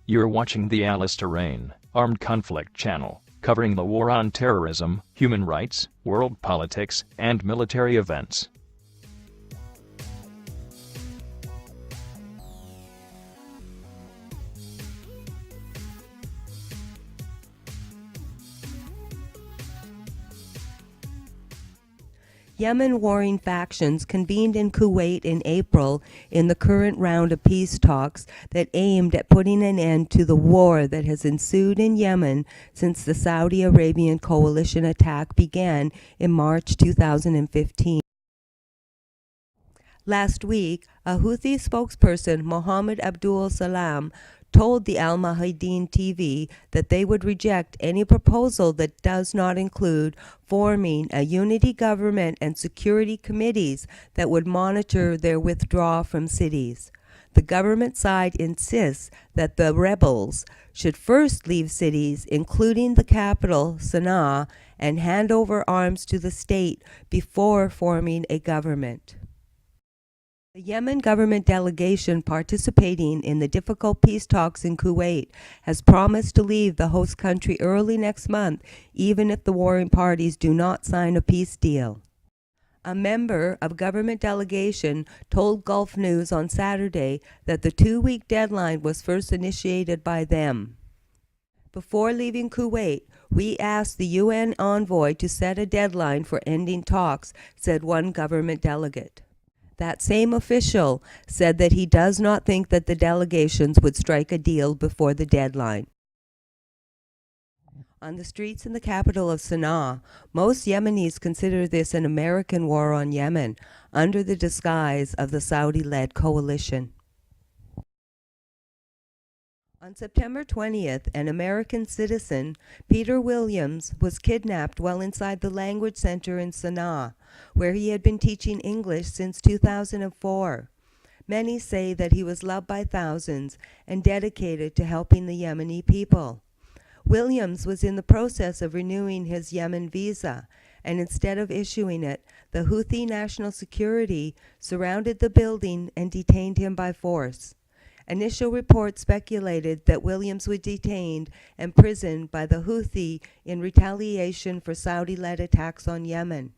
You're watching the Alistair Reign Armed Conflict channel, covering the war on terrorism, human rights, world politics, and military events. Yemen warring factions convened in Kuwait in April in the current round of peace talks that aimed at putting an end to the war that has ensued in Yemen since the Saudi Arabian coalition attack began in March 2015. Last week, a Houthi spokesperson, Mohammed Abdul Salam, told the Al Mahidin TV that they would reject any proposal that does not include forming a unity government and security committees that would monitor their withdrawal from cities. The government side insists that the rebels should first leave cities, including the capital, Sana'a, and hand over arms to the state before forming a government. The Yemen government delegation participating in the difficult peace talks in Kuwait has promised to leave the host country early next month, even if the warring parties do not sign a peace deal. A member of government delegation told Gulf News on Saturday that the 2-week deadline was first initiated by them. Before leaving Kuwait, we asked the UN envoy to set a deadline for ending talks, said one government delegate. That same official said that he does not think that the delegations would strike a deal before the deadline. On the streets in the capital of Sana'a, most Yemenis consider this an American war on Yemen under the disguise of the Saudi-led coalition. On September 20th, an American citizen, Peter Williams, was kidnapped while inside the language center in Sana'a, where he had been teaching English since 2004. Many say that he was loved by thousands and dedicated to helping the Yemeni people. Williams was in the process of renewing his Yemen visa, and instead of issuing it, the Houthi National Security surrounded the building and detained him by force. Initial reports speculated that Williams was detained and imprisoned by the Houthi in retaliation for Saudi-led attacks on Yemen.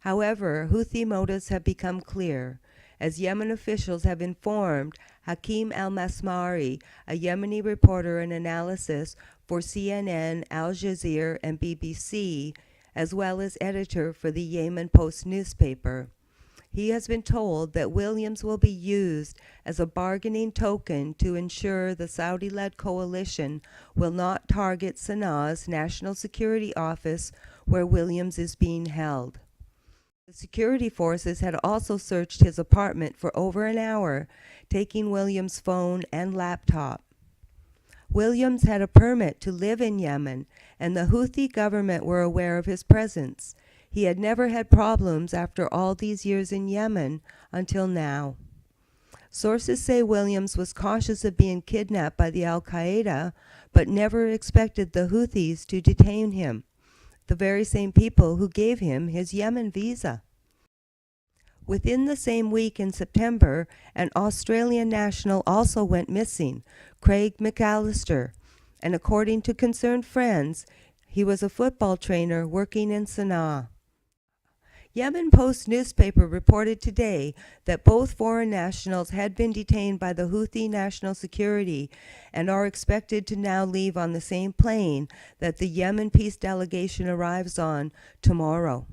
However, Houthi motives have become clear, as Yemen officials have informed Hakim al-Masmari, a Yemeni reporter and analyst for CNN, Al Jazeera, and BBC, as well as editor for the Yemen Post newspaper. He has been told that Williams will be used as a bargaining token to ensure the Saudi-led coalition will not target Sana'a's National Security Office, where Williams is being held. The security forces had also searched his apartment for over an hour, taking Williams' phone and laptop. Williams had a permit to live in Yemen, and the Houthi government were aware of his presence. He had never had problems after all these years in Yemen until now. Sources say Williams was cautious of being kidnapped by the Al-Qaeda, but never expected the Houthis to detain him, the very same people who gave him his Yemen visa. Within the same week in September, an Australian national also went missing, Craig McAllister, and according to concerned friends, he was a football trainer working in Sana'a. Yemen Post newspaper reported today that both foreign nationals had been detained by the Houthi National Security and are expected to now leave on the same plane that the Yemen peace delegation arrives on tomorrow.